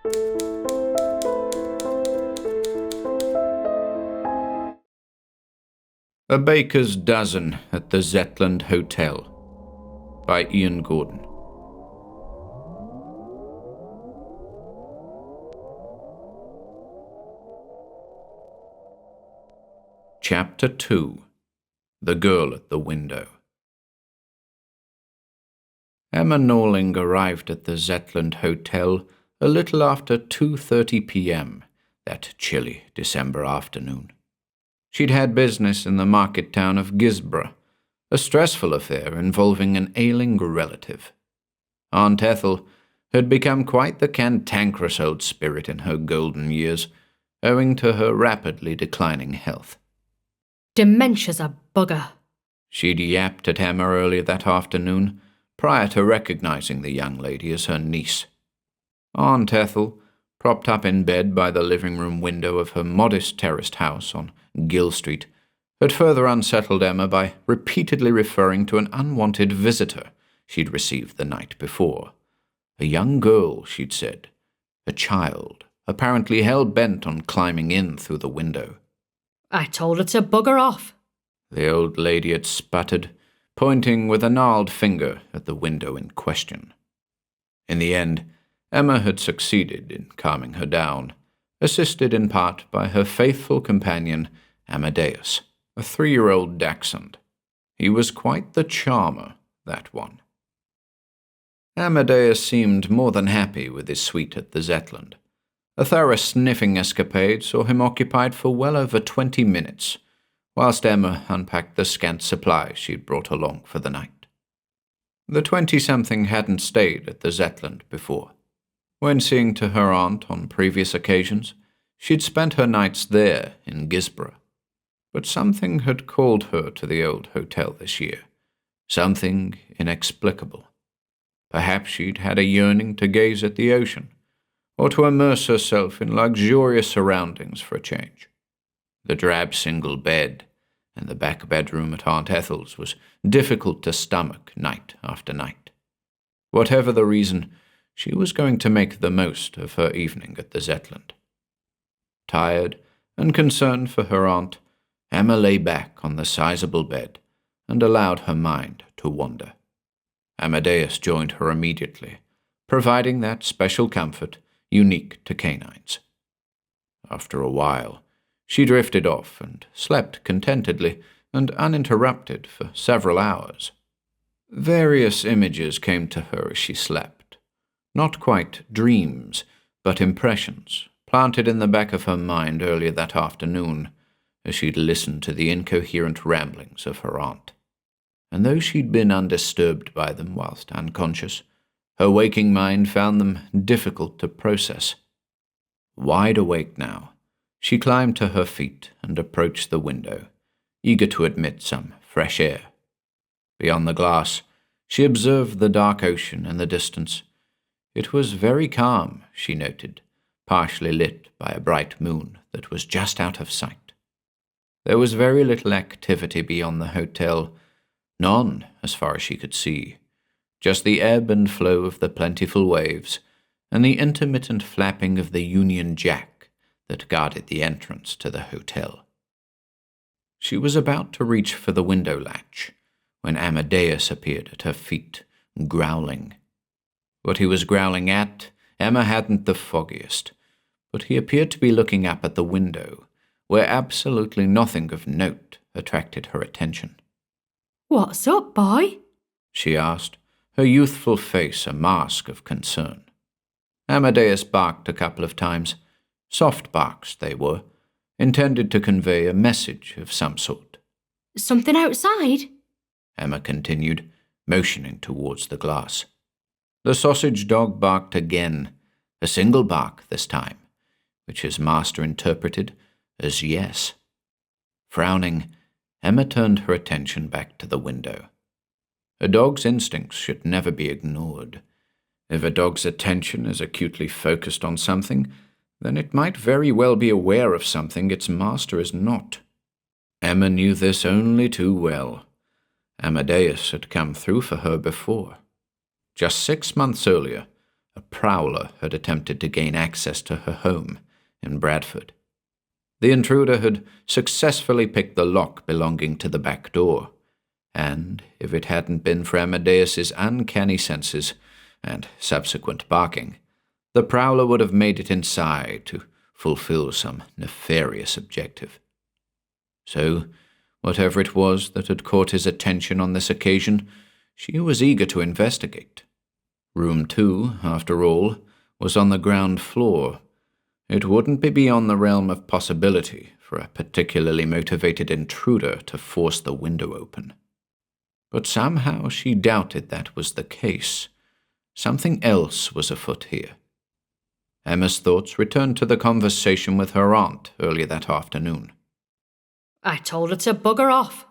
A Baker's Dozen at the Zetland Hotel by Ian Gordon. Chapter 2. The Girl at the Window. Emma Norling arrived at the Zetland Hotel a little after 2:30 p.m. that chilly December afternoon. She'd had business in the market town of Gisborough, a stressful affair involving an ailing relative. Aunt Ethel had become quite the cantankerous old spirit in her golden years, owing to her rapidly declining health. Dementia's a bugger, She'd yapped at Emma earlier that afternoon, prior to recognizing the young lady as her niece. Aunt Ethel, propped up in bed by the living-room window of her modest terraced house on Gill Street, had further unsettled Emma by repeatedly referring to an unwanted visitor she'd received the night before. A young girl, she'd said. A child, apparently hell-bent on climbing in through the window. I told her to bugger off, The old lady had sputtered, pointing with a gnarled finger at the window in question. In the end, Emma had succeeded in calming her down, assisted in part by her faithful companion, Amadeus, a 3-year-old dachshund. He was quite the charmer, that one. Amadeus seemed more than happy with his suite at the Zetland. A thorough sniffing escapade saw him occupied for well over 20 minutes, whilst Emma unpacked the scant supplies she'd brought along for the night. The 20-something hadn't stayed at the Zetland before. When seeing to her aunt on previous occasions, she'd spent her nights there in Gisborough. But something had called her to the old hotel this year, something inexplicable. Perhaps she'd had a yearning to gaze at the ocean, or to immerse herself in luxurious surroundings for a change. The drab single bed in the back bedroom at Aunt Ethel's was difficult to stomach night after night. Whatever the reason, she was going to make the most of her evening at the Zetland. Tired and concerned for her aunt, Emma lay back on the sizable bed and allowed her mind to wander. Amadeus joined her immediately, providing that special comfort unique to canines. After a while, she drifted off and slept contentedly and uninterrupted for several hours. Various images came to her as she slept. Not quite dreams, but impressions, planted in the back of her mind earlier that afternoon, as she'd listened to the incoherent ramblings of her aunt. And though she'd been undisturbed by them whilst unconscious, her waking mind found them difficult to process. Wide awake now, she climbed to her feet and approached the window, eager to admit some fresh air. Beyond the glass, she observed the dark ocean in the distance. It was very calm, she noted, partially lit by a bright moon that was just out of sight. There was very little activity beyond the hotel, none as far as she could see, just the ebb and flow of the plentiful waves and the intermittent flapping of the Union Jack that guarded the entrance to the hotel. She was about to reach for the window latch when Amadeus appeared at her feet, growling. What he was growling at, Emma hadn't the foggiest, but he appeared to be looking up at the window, where absolutely nothing of note attracted her attention. What's up, boy? She asked, her youthful face a mask of concern. Amadeus barked a couple of times. Soft barks they were, intended to convey a message of some sort. Something outside? Emma continued, motioning towards the glass. The sausage dog barked again, a single bark this time, which his master interpreted as yes. Frowning, Emma turned her attention back to the window. A dog's instincts should never be ignored. If a dog's attention is acutely focused on something, then it might very well be aware of something its master is not. Emma knew this only too well. Amadeus had come through for her before. Just 6 months earlier, A prowler had attempted to gain access to her home in Bradford. The intruder had successfully picked the lock belonging to the back door, and if it hadn't been for Amadeus's uncanny senses and subsequent barking, the prowler would have made it inside to fulfill some nefarious objective. So, whatever it was that had caught his attention on this occasion, she was eager to investigate. Room 2, after all, was on the ground floor. It wouldn't be beyond the realm of possibility for a particularly motivated intruder to force the window open. But somehow she doubted that was the case. Something else was afoot here. Emma's thoughts returned to the conversation with her aunt earlier that afternoon. I told her to bugger off,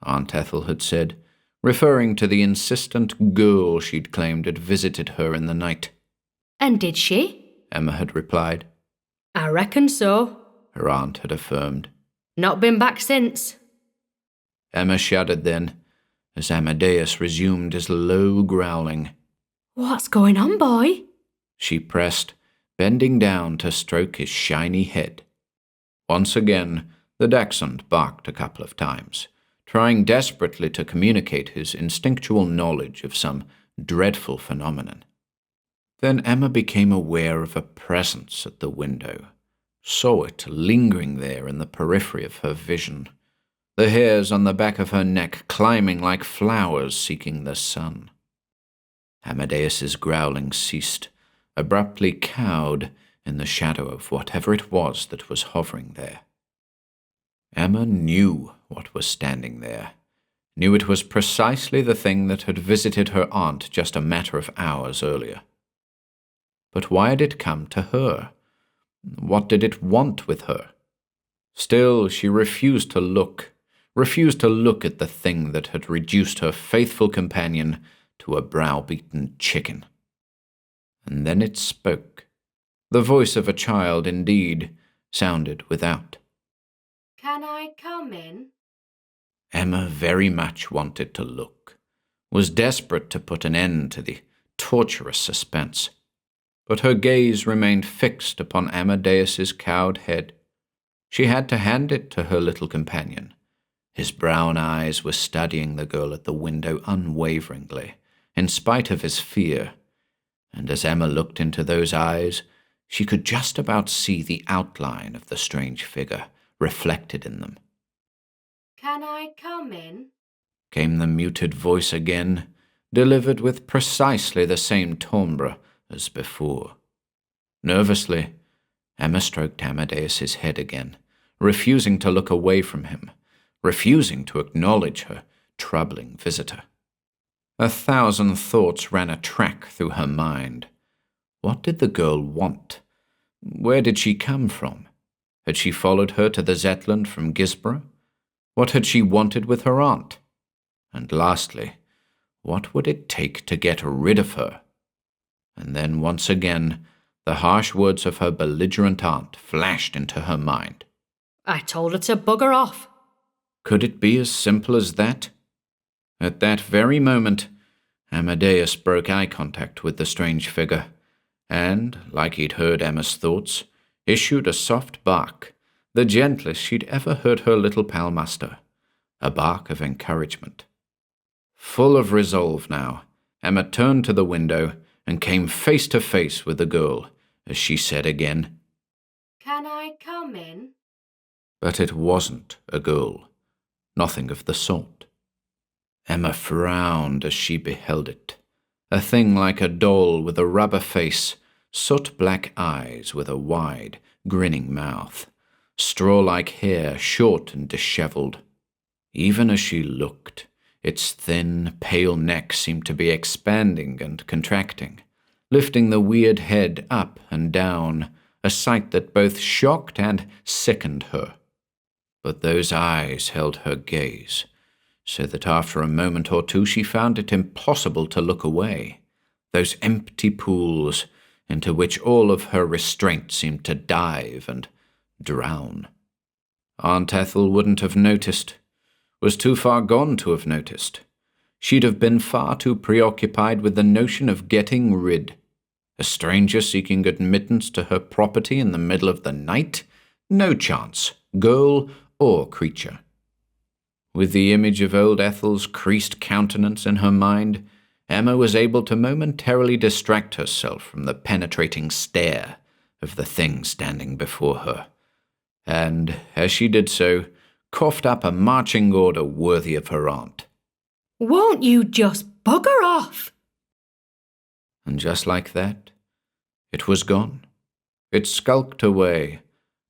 Aunt Ethel had said, referring to the insistent girl she'd claimed had visited her in the night. And did she? Emma had replied. I reckon so, Her aunt had affirmed. Not been back since. Emma shuddered then, as Amadeus resumed his low growling. What's going on, boy? She pressed, bending down to stroke his shiny head. Once again, the dachshund barked a couple of times, trying desperately to communicate his instinctual knowledge of some dreadful phenomenon. Then Emma became aware of a presence at the window, saw it lingering there in the periphery of her vision, the hairs on the back of her neck climbing like flowers seeking the sun. Amadeus's growling ceased, abruptly cowed in the shadow of whatever it was that was hovering there. Emma knew what was standing there, knew it was precisely the thing that had visited her aunt just a matter of hours earlier. But why had it come to her? What did it want with her? Still, she refused to look at the thing that had reduced her faithful companion to a browbeaten chicken. And then it spoke. The voice of a child, indeed, sounded without. Can I come in? Emma very much wanted to look, was desperate to put an end to the torturous suspense. But her gaze remained fixed upon Amadeus's cowed head. She had to hand it to her little companion. His brown eyes were studying the girl at the window unwaveringly, in spite of his fear, and as Emma looked into those eyes, she could just about see the outline of the strange figure reflected in them. Can I come in? Came the muted voice again, delivered with precisely the same timbre as before. Nervously, Emma stroked Amadeus's head again, refusing to look away from him, refusing to acknowledge her troubling visitor. 1,000 thoughts ran a track through her mind. What did the girl want? Where did she come from? Had she followed her to the Zetland from Gisborough? What had she wanted with her aunt? And lastly, what would it take to get rid of her? And then once again, the harsh words of her belligerent aunt flashed into her mind. I told her to bugger off. Could it be as simple as that? At that very moment, Amadeus broke eye contact with the strange figure, and, like he'd heard Emma's thoughts, issued a soft bark, the gentlest she'd ever heard her little pal muster, a bark of encouragement. Full of resolve now, Emma turned to the window and came face to face with the girl as she said again, Can I come in? But it wasn't a girl, nothing of the sort. Emma frowned as she beheld it, a thing like a doll with a rubber face, soot-black eyes with a wide, grinning mouth, straw-like hair short and dishevelled. Even as she looked, its thin, pale neck seemed to be expanding and contracting, lifting the weird head up and down, a sight that both shocked and sickened her. But those eyes held her gaze, so that after a moment or two she found it impossible to look away, those empty pools into which all of her restraint seemed to dive and drown. Aunt Ethel wouldn't have noticed, was too far gone to have noticed. She'd have been far too preoccupied with the notion of getting rid. A stranger seeking admittance to her property in the middle of the night? No chance, girl or creature. With the image of old Ethel's creased countenance in her mind, Emma was able to momentarily distract herself from the penetrating stare of the thing standing before her, and, as she did so, coughed up a marching order worthy of her aunt. Won't you just bugger off? And just like that, it was gone. It skulked away,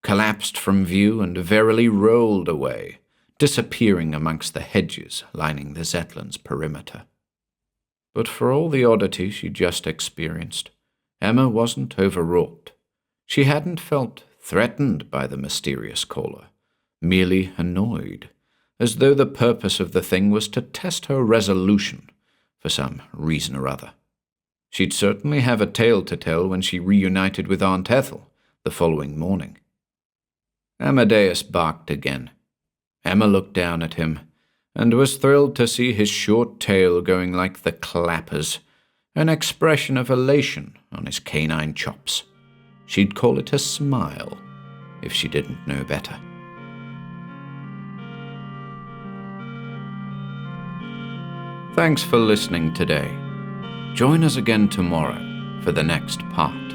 collapsed from view, and verily rolled away, disappearing amongst the hedges lining the Zetland's perimeter. But for all the oddity she'd just experienced, Emma wasn't overwrought. She hadn't felt threatened by the mysterious caller, merely annoyed, as though the purpose of the thing was to test her resolution for some reason or other. She'd certainly have a tale to tell when she reunited with Aunt Ethel the following morning. Amadeus barked again. Emma looked down at him, and was thrilled to see his short tail going like the clappers, an expression of elation on his canine chops. She'd call it a smile, if she didn't know better. Thanks for listening today. Join us again tomorrow for the next part.